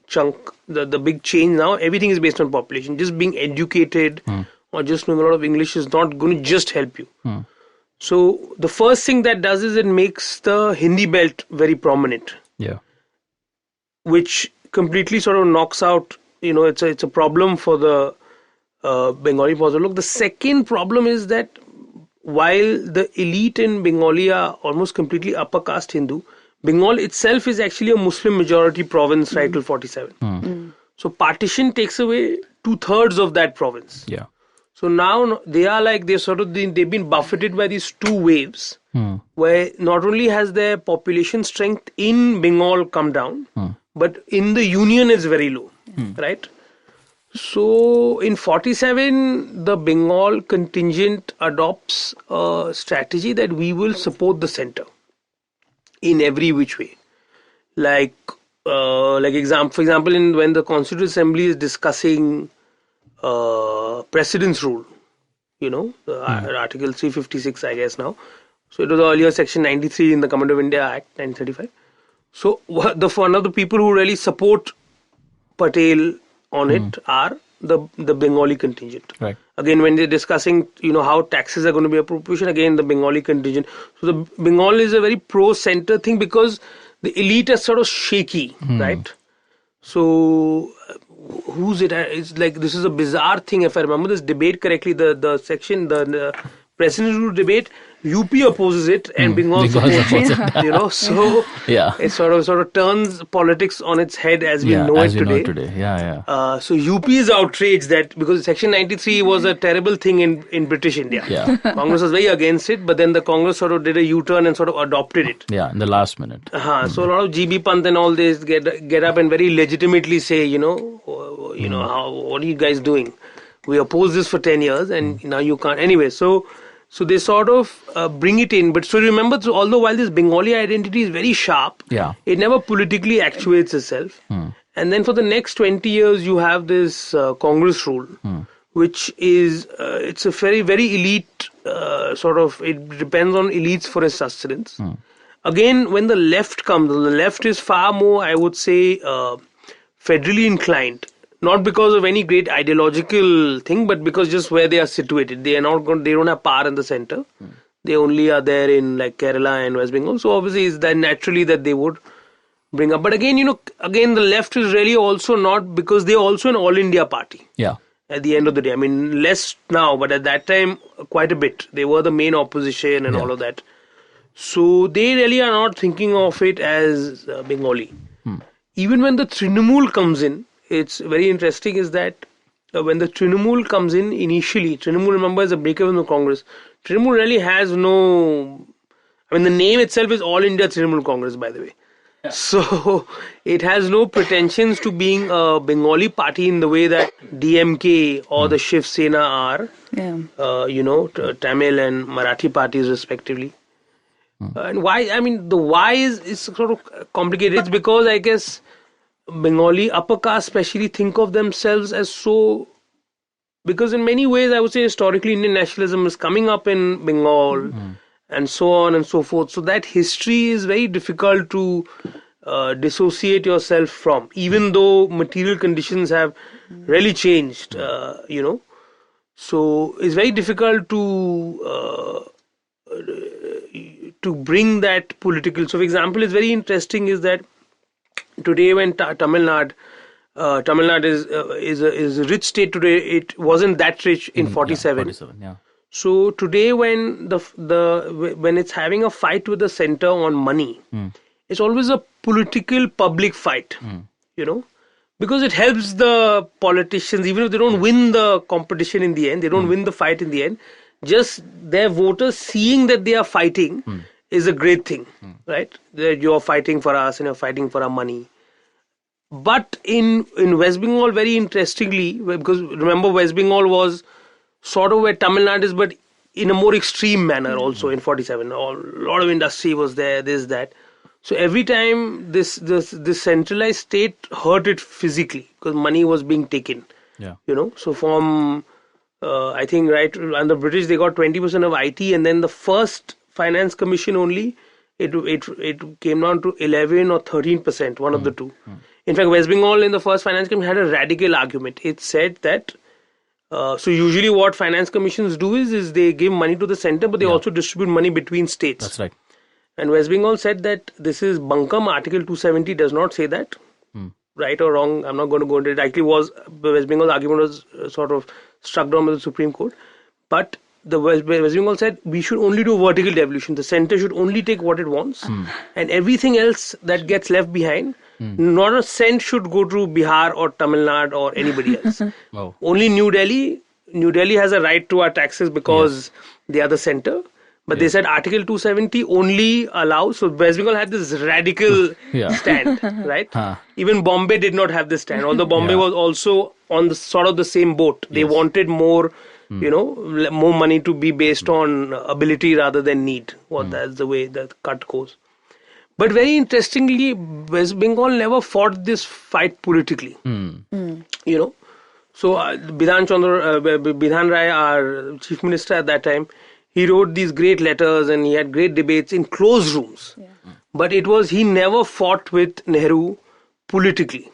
[SPEAKER 5] chunk, the big change now. Everything is based on population. Just being educated or just knowing a lot of English is not going to just help you. So the first thing that does is it makes the Hindi belt very prominent. Which completely sort of knocks out, it's a problem for the Bengali Bhadrolok. The second problem is that while the elite in Bengali are almost completely upper caste Hindu, Bengal itself is actually a Muslim majority province right till 47. So partition takes away 2/3 of that province. So now they are like, they've been buffeted by these two waves where not only has their population strength in Bengal come down, but in the union is very low, right? So in 47, the Bengal contingent adopts a strategy that we will support the center in every which way. For example, when the Constituent Assembly is discussing precedence rule, Article 356, I guess now. So it was earlier Section 93 in the Government of India Act 1935. So one of the people who really support Patel on it are the Bengali contingent.
[SPEAKER 3] Right.
[SPEAKER 5] Again, when they're discussing, how taxes are going to be appropriation, again, the Bengali contingent. So the Bengal is a very pro-center thing because the elite is sort of shaky, right? So who's it? It's like, this is a bizarre thing. If I remember this debate correctly, the section, the presidential debate, UP opposes it and Bengal supports it. So it sort of turns politics on its head as we know it today. So UP is outraged that because Section 93 was a terrible thing in British India. Congress was very against it, but then the Congress sort of did a U-turn and sort of adopted it.
[SPEAKER 3] In the last minute.
[SPEAKER 5] So a lot of GB Pant and all this get up and very legitimately say, what are you guys doing? We opposed this for 10 years and now you can't. Anyway, so they sort of bring it in. But so remember, although while this Bengali identity is very sharp, it never politically actuates itself. And then for the next 20 years, you have this Congress rule, which is, it's a very, very elite it depends on elites for its sustenance. Again, when the left comes, the left is far more, I would say, federally inclined. Not because of any great ideological thing, but because just where they are situated. They don't have power in the center. They only are there in like Kerala and West Bengal. So obviously it's that naturally that they would bring up. But again, the left is really also not, because they're also an all India party. At the end of the day. I mean, less now, but at that time, quite a bit. They were the main opposition and all of that. So they really are not thinking of it as Bengali. Even when the Trinamool comes in, it's very interesting is that when the Trinamool comes in initially, Trinamool, remember, is a breakup in the Congress. Trinamool really has no... I mean, the name itself is All India Trinamool Congress, by the way. So it has no pretensions to being a Bengali party in the way that DMK or the Shiv Sena are, Tamil and Marathi parties respectively. And why? I mean, the why is sort of complicated. It's because I guess Bengali upper caste especially think of themselves as so, because in many ways I would say historically Indian nationalism is coming up in Bengal and so on and so forth. So that history is very difficult to dissociate yourself from, even though material conditions have really changed, So it's very difficult to bring that political. So for example, it's very interesting is that today when Tamil Nadu is a rich state today, it wasn't that rich in 47. So today when when it's having a fight with the center on money, it's always a political public fight, because it helps the politicians, even if they don't win the competition in the end, they don't win the fight in the end, just their voters seeing that they are fighting is a great thing, right? That you're fighting for us and you're fighting for our money. But in West Bengal, very interestingly, because remember West Bengal was sort of where Tamil Nadu is, but in a more extreme manner also in 47. A lot of industry was there, this, that. So every time this centralized state hurt it physically because money was being taken. So from, I think right under British, they got 20% of IT, and then the first finance commission only, it came down to 11 or 13%, one of the two. In fact, West Bengal in the first finance commission had a radical argument. It said that, so usually what finance commissions do is they give money to the center, but they also distribute money between states.
[SPEAKER 3] That's right.
[SPEAKER 5] And West Bengal said that this is bunkum. Article 270 does not say that. Right or wrong, I'm not going to go into it. Actually, West Bengal's argument was sort of struck down by the Supreme Court. But the West Bengal said we should only do vertical devolution. The center should only take what it wants, and everything else that gets left behind, not a cent should go to Bihar or Tamil Nadu or anybody else. Only New Delhi has a right to our taxes because they are the center. But they said Article 270 only allows. So West Bengal had this radical stand, right? Even Bombay did not have this stand. Although Bombay was also on the sort of the same boat. They wanted more, more money to be based on ability rather than need. That's the way the cut goes. But very interestingly, West Bengal never fought this fight politically. So Bidhan Rai, our chief minister at that time, he wrote these great letters and he had great debates in closed rooms. But he never fought with Nehru politically.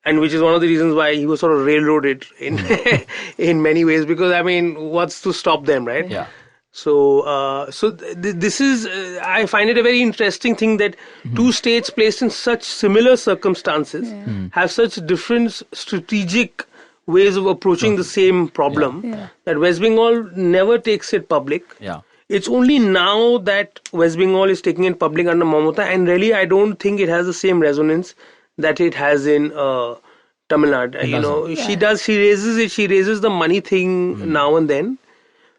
[SPEAKER 5] and which is one of the reasons why he was sort of railroaded in in many ways, because I mean, what's to stop them, right?
[SPEAKER 3] Yeah.
[SPEAKER 5] This is, I find it a very interesting thing that two states placed in such similar circumstances have such different strategic ways of approaching the same problem. That West Bengal never takes it public.
[SPEAKER 3] Yeah.
[SPEAKER 5] It's only now that West Bengal is taking it public under Mamata, and really I don't think it has the same resonance that it has in Tamil Nadu. You know, she does. She raises the money thing now and then.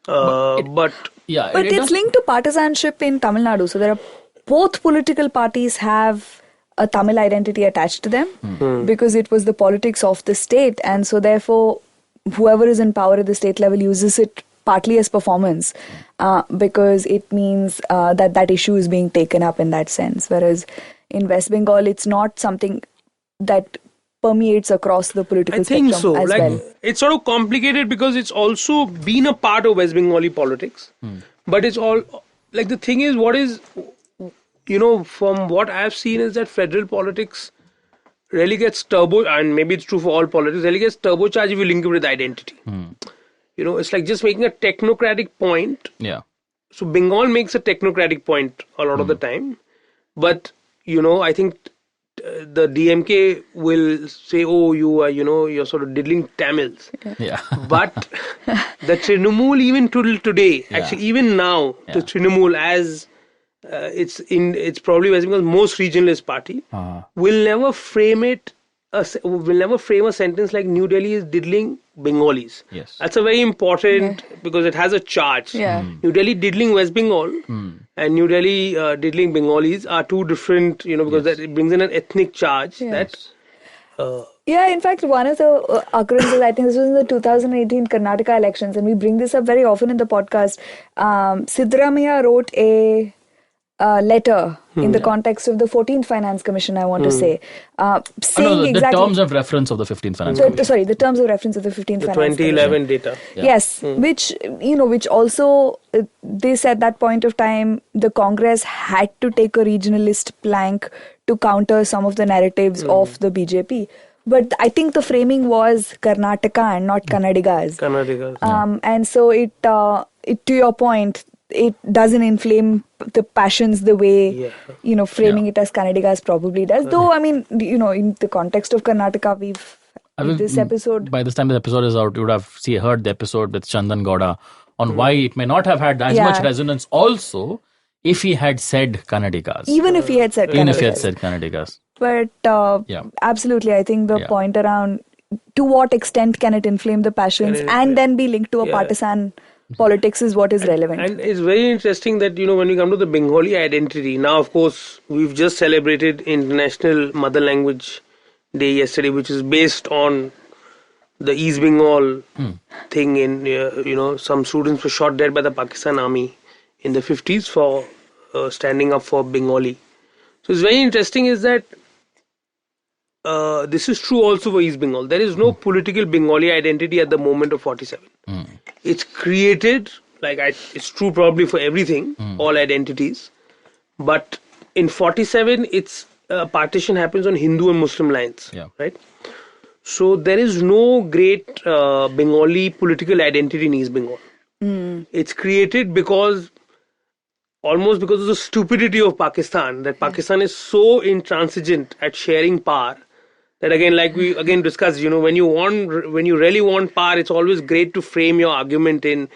[SPEAKER 5] But
[SPEAKER 4] it's linked to partisanship in Tamil Nadu. So there are both political parties have a Tamil identity attached to them because it was the politics of the state, and so therefore whoever is in power at the state level uses it partly as performance because it means that issue is being taken up in that sense. Whereas in West Bengal, it's not something that permeates across the political spectrum as well.
[SPEAKER 5] It's sort of complicated because it's also been a part of West Bengali politics. But it's all, like, the thing is, what is, you know, from what I've seen is that federal politics really gets turbo, and maybe it's true for all politics, really gets turbocharged if you link it with identity. You know, it's like just making a technocratic point.
[SPEAKER 3] Yeah.
[SPEAKER 5] So Bengal makes a technocratic point a lot of the time. But, you know, I think the DMK will say, oh, you are, you know, you're sort of diddling Tamils.
[SPEAKER 3] Yeah.
[SPEAKER 5] But the Trinamool, even till today, actually, even now, the Trinamool, as it's probably West Bengal's most regionalist party, will never frame a sentence like New Delhi is diddling Bengalis.
[SPEAKER 3] Yes.
[SPEAKER 5] That's a very important, because it has a charge. New Delhi diddling West Bengal and New Delhi diddling Bengalis are two different, you know, because that it brings in an ethnic charge. That
[SPEAKER 4] in fact, one of the occurrences, I think this was in the 2018 Karnataka elections, and we bring this up very often in the podcast. Siddaramaiah wrote a letter in the context of the 14th Finance Commission, I want to say. Saying
[SPEAKER 3] the terms of reference of the 15th Finance Commission.
[SPEAKER 4] Sorry, the terms of reference of the 15th Finance Commission.
[SPEAKER 5] 2011 data.
[SPEAKER 4] Yes, which also, they said at that point of time, the Congress had to take a regionalist plank to counter some of the narratives of the BJP. But I think the framing was Karnataka and not Kannadigas. And so it, to your point, it doesn't inflame the passions the way, framing it as Kannadigas probably does. Though, I mean, in the context of Karnataka, this episode...
[SPEAKER 3] By this time the episode is out, you would have heard the episode with Chandan Gowda on why it may not have had as much resonance also if he had said Kannadigas.
[SPEAKER 4] Even if he had said
[SPEAKER 3] Kannadigas.
[SPEAKER 4] But absolutely, I think the point around to what extent can it inflame the passions and then be linked to a partisan politics is what is relevant.
[SPEAKER 5] And it's very interesting that, when we come to the Bengali identity, now of course we've just celebrated International Mother Language Day yesterday, which is based on the East Bengal thing in, some students were shot dead by the Pakistan army in the 50s for standing up for Bengali. So it's very interesting is that this is true also for East Bengal. There is no political Bengali identity at the moment of 47. It's created, it's true probably for everything, all identities. But in 47, it's partition happens on Hindu and Muslim lines, right? So there is no great Bengali political identity in East Bengal. It's created almost because of the stupidity of Pakistan, that Pakistan is so intransigent at sharing power that again, like we again discussed, when you really want power, it's always great to frame your argument in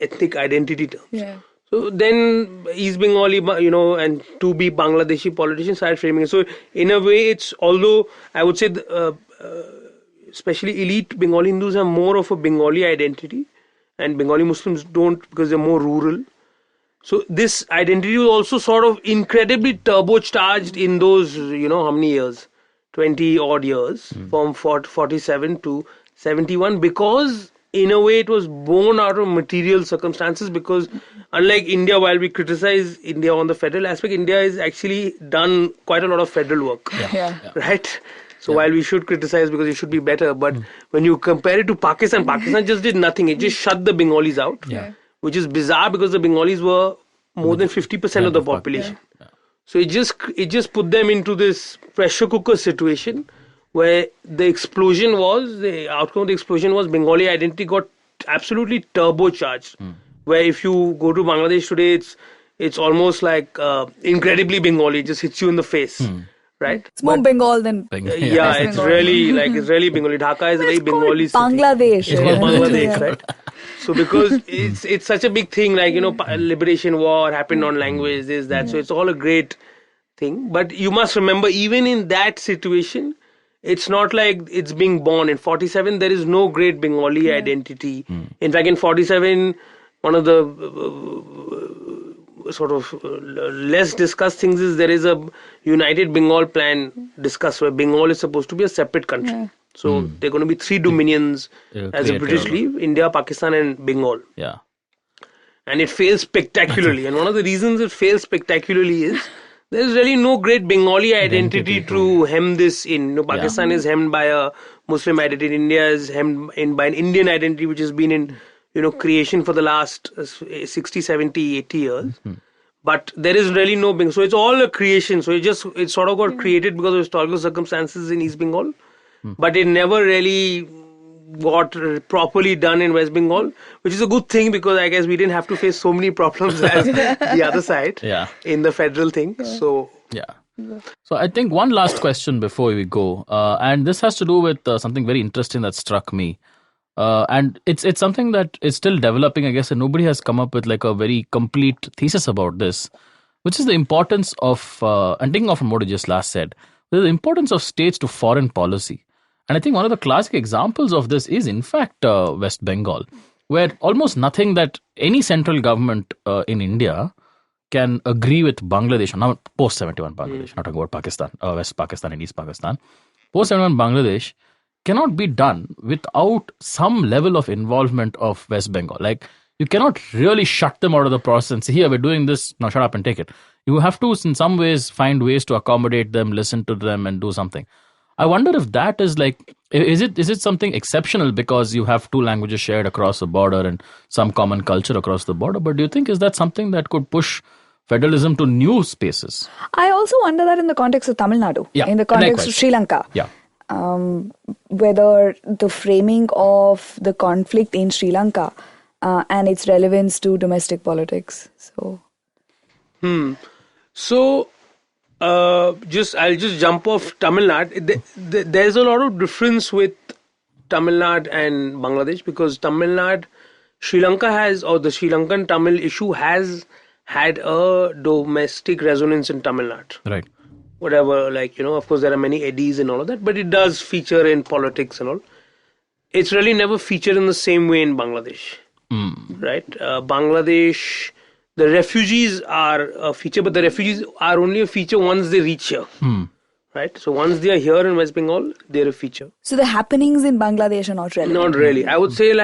[SPEAKER 5] ethnic identity terms. So then East Bengali, and to be Bangladeshi politicians started framing it. So in a way, it's, although I would say, especially elite Bengali Hindus have more of a Bengali identity, and Bengali Muslims don't because they're more rural. So this identity was also sort of incredibly turbocharged in those, how many years? 20 odd years, from 47 to 71, because in a way it was born out of material circumstances, because unlike India, while we criticize India on the federal aspect, India has actually done quite a lot of federal work, right? So while we should criticize because it should be better, but when you compare it to Pakistan just did nothing. It just shut the Bengalis out, which is bizarre because the Bengalis were more than 50% of the population. So it just put them into this pressure cooker situation where the outcome of the explosion was Bengali identity got absolutely turbocharged. Where if you go to Bangladesh today, it's almost like incredibly Bengali. It just hits you in the face, right?
[SPEAKER 4] It's more Bengal than
[SPEAKER 5] Yeah,
[SPEAKER 4] West
[SPEAKER 5] it's
[SPEAKER 4] Bengal.
[SPEAKER 5] really Bengali. Dhaka is a very
[SPEAKER 4] It's called
[SPEAKER 5] Bengali city.
[SPEAKER 4] Bangladesh.
[SPEAKER 5] It's called Bangladesh,
[SPEAKER 4] Yeah.
[SPEAKER 5] right? So because it's such a big thing, like, liberation war happened on language, this, that. So it's all a great thing. But you must remember, even in that situation, it's not like it's being born. In 47, there is no great Bengali identity. In fact, in 47, one of the less discussed things is there is a United Bengal plan discussed where Bengal is supposed to be a separate country.
[SPEAKER 4] Yeah.
[SPEAKER 5] So there are going to be 3 dominions as a British leave: India, Pakistan and Bengal.
[SPEAKER 3] Yeah.
[SPEAKER 5] And it fails spectacularly. And one of the reasons it fails spectacularly is there is really no great Bengali identity to hem this in. Pakistan is hemmed by a Muslim identity. India is hemmed in by an Indian identity, which has been in creation for the last 60, 70, 80 years. But there is really no Bengal. So it's all a creation. So it sort of got created because of historical circumstances in East Bengal. But it never really got properly done in West Bengal, which is a good thing because I guess we didn't have to face so many problems as the other side in the federal thing. So
[SPEAKER 3] So I think one last question before we go, and this has to do with something very interesting that struck me. And it's something that is still developing, I guess, and nobody has come up with like a very complete thesis about this, which is the importance of, and taking off from what you just last said, the importance of states to foreign policy. And I think one of the classic examples of this is, in fact, West Bengal, where almost nothing that any central government in India can agree with Bangladesh, now post-71 Bangladesh, not talking about Pakistan, West Pakistan and East Pakistan, post-71 Bangladesh cannot be done without some level of involvement of West Bengal. Like, you cannot really shut them out of the process and say, here, we're doing this, now shut up and take it. You have to, in some ways, find ways to accommodate them, listen to them and do something. I wonder if that is like, is it something exceptional because you have 2 languages shared across the border and some common culture across the border? But do you think, is that something that could push federalism to new spaces?
[SPEAKER 4] I also wonder that in the context of Tamil Nadu, in the context of Sri Lanka.
[SPEAKER 3] Yeah.
[SPEAKER 4] Whether the framing of the conflict in Sri Lanka and its relevance to domestic politics.
[SPEAKER 5] So, I'll just jump off Tamil Nadu. There's a lot of difference with Tamil Nadu and Bangladesh because Tamil Nadu, Sri Lanka has, or the Sri Lankan Tamil issue has had a domestic resonance in Tamil Nadu.
[SPEAKER 3] Right.
[SPEAKER 5] Whatever, of course there are many eddies and all of that, but it does feature in politics and all. It's really never featured in the same way in Bangladesh. Right? Bangladesh, the refugees are a feature, but the refugees are only a feature once they reach here. Right? So once they are here in West Bengal, they're a feature.
[SPEAKER 4] So the happenings in Bangladesh are not relevant?
[SPEAKER 5] Not really. I would say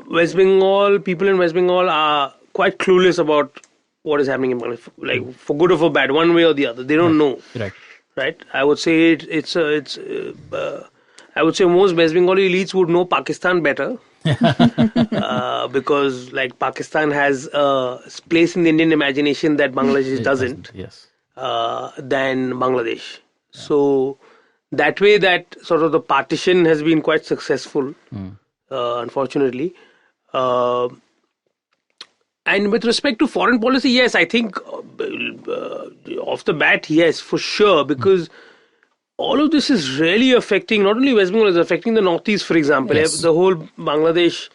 [SPEAKER 5] West Bengal, people in West Bengal are quite clueless about what is happening in Bangladesh, like for good or for bad, one way or the other. They don't know. Right? I would say I would say most West Bengali elites would know Pakistan better. Because Pakistan has a place in the Indian imagination that Bangladesh doesn't.
[SPEAKER 3] Yes.
[SPEAKER 5] Than Bangladesh. So that way that sort of the partition has been quite successful, unfortunately. And with respect to foreign policy, yes, I think off the bat, yes, for sure, because all of this is really affecting not only West Bengal, it's affecting the Northeast, for example, the whole Bangladesh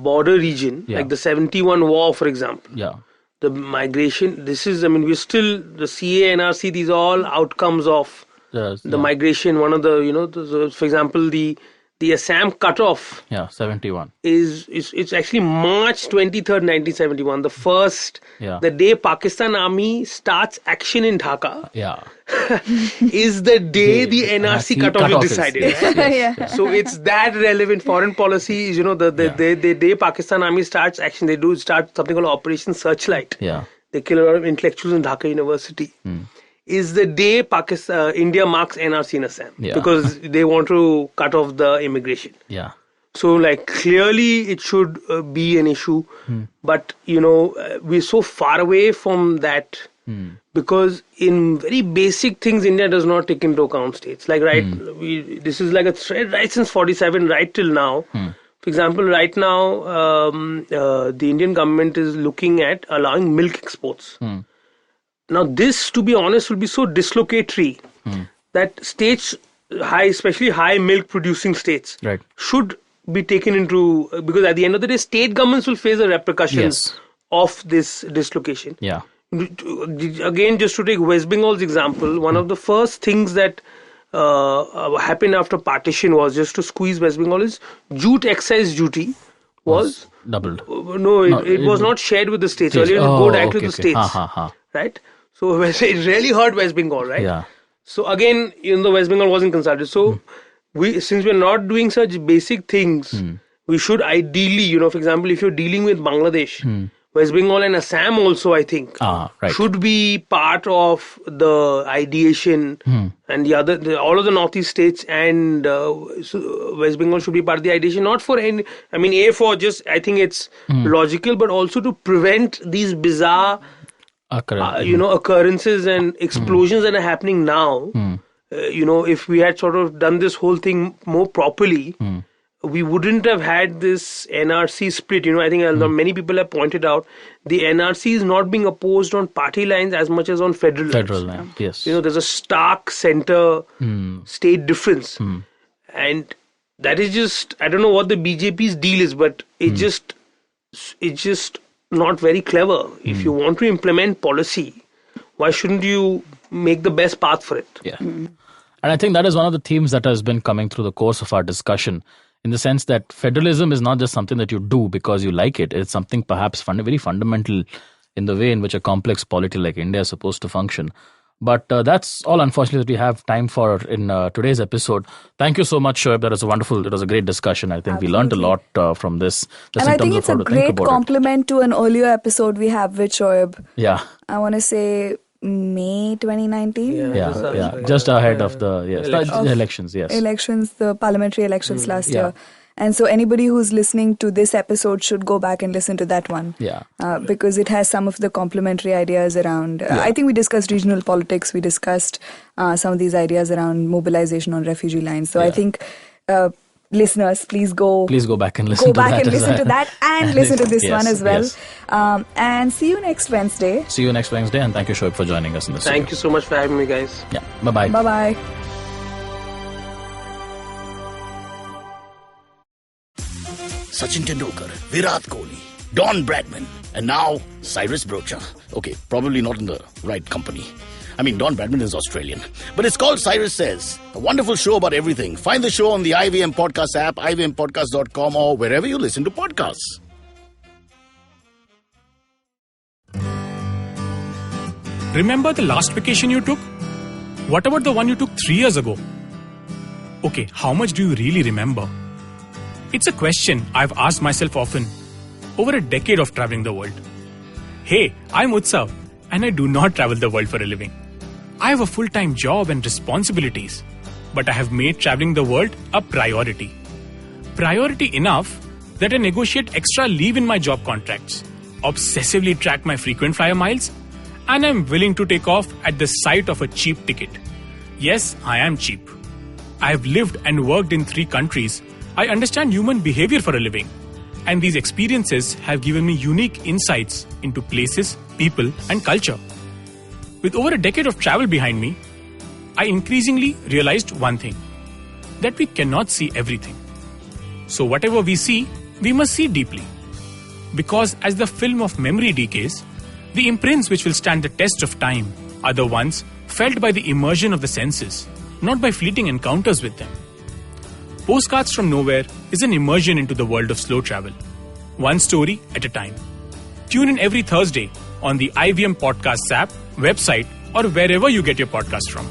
[SPEAKER 5] border region, like the 71 war, for example. The migration, we're still, the CA, NRC, these are all outcomes of the migration. One of the, for example, the Assam cutoff
[SPEAKER 3] 71
[SPEAKER 5] it's actually March 23rd, 1971, the first, the day Pakistan Army starts action in Dhaka is the day the NRC cutoff is decided. Yes. So it's that relevant. Foreign policy is, the day Pakistan Army starts action, they do start something called Operation Searchlight. They kill a lot of intellectuals in Dhaka University. Is the day India marks NRC in Assam because they want to cut off the immigration. So clearly it should be an issue, but we're so far away from that because in very basic things, India does not take into account states. Like, this is like a thread right since 47 right till now. For example, right now, the Indian government is looking at allowing milk exports. Now, this, to be honest, will be so dislocatory that states, especially high milk producing states, should be taken into, because at the end of the day, state governments will face the repercussions of this dislocation.
[SPEAKER 3] Yeah.
[SPEAKER 5] Again, just to take West Bengal's example, one of the first things that happened after partition was, just to squeeze West Bengal, is jute excise duty was
[SPEAKER 3] doubled.
[SPEAKER 5] No, it was not shared with the states. Earlier, it would go directly to the states. Right? So it really hurt West Bengal, right?
[SPEAKER 3] Yeah.
[SPEAKER 5] So again, the West Bengal wasn't consulted. So since we're not doing such basic things, we should ideally, for example, if you're dealing with Bangladesh, West Bengal and Assam also, I think, should be part of the ideation, and all of the northeast states and West Bengal should be part of the ideation. Not for any, for just, I think it's logical, but also to prevent these bizarre, occurrences and explosions that are happening now. If we had sort of done this whole thing more properly, we wouldn't have had this NRC split. I think many people have pointed out the NRC is not being opposed on party lines as much as on federal lines.
[SPEAKER 3] Yes.
[SPEAKER 5] There's a stark center-state difference. And that is just, I don't know what the BJP's deal is, but it's just not very clever. If you want to implement policy, why shouldn't you make the best path for it?
[SPEAKER 3] Yeah. And I think that is one of the themes that has been coming through the course of our discussion, in the sense that federalism is not just something that you do because you like it. It's something perhaps very fundamental in the way in which a complex polity like India is supposed to function. But that's all, unfortunately, that we have time for in today's episode. Thank you so much, Shoaib. It was a great discussion. I think we learned a lot from this.
[SPEAKER 4] And I think it's a great compliment to an earlier episode we have with Shoaib.
[SPEAKER 3] Yeah.
[SPEAKER 4] I want to say May 2019.
[SPEAKER 3] Yeah. Just ahead of the elections. Yes.
[SPEAKER 4] Elections, the parliamentary elections last year. And so anybody who's listening to this episode should go back and listen to that one.
[SPEAKER 3] Yeah.
[SPEAKER 4] Because it has some of the complementary ideas around, I think we discussed regional politics, we discussed some of these ideas around mobilization on refugee lines. So I think listeners, please go back and listen to that and listen to this one as well. Yes. And see you next Wednesday.
[SPEAKER 3] And thank you, Shoaib, for joining us in this.
[SPEAKER 5] Thank you so much for having me, guys.
[SPEAKER 3] Yeah. Bye-bye.
[SPEAKER 4] Bye-bye.
[SPEAKER 1] Sachin Tendulkar, Virat Kohli, Don Bradman, and now Cyrus Brocha. Okay, probably not in the right company. Don Bradman is Australian. But it's called Cyrus Says, a wonderful show about everything. Find the show on the IVM Podcast app, ivmpodcast.com, or wherever you listen to podcasts.
[SPEAKER 6] Remember the last vacation you took? What about the one you took 3 years ago? Okay, how much do you really remember? It's a question I've asked myself often over a decade of traveling the world. Hey, I'm Utsav, and I do not travel the world for a living. I have a full-time job and responsibilities, but I have made traveling the world a priority. Priority enough that I negotiate extra leave in my job contracts, obsessively track my frequent flyer miles, and I'm willing to take off at the sight of a cheap ticket. Yes, I am cheap. I have lived and worked in 3 countries. I understand human behavior for a living, and these experiences have given me unique insights into places, people, and culture. With over a decade of travel behind me, I increasingly realized one thing, that we cannot see everything. So whatever we see, we must see deeply. Because as the film of memory decays, the imprints which will stand the test of time are the ones felt by the immersion of the senses, not by fleeting encounters with them. Postcards from Nowhere is an immersion into the world of slow travel, one story at a time. Tune in every Thursday on the IVM Podcasts app, website, or wherever you get your podcast from.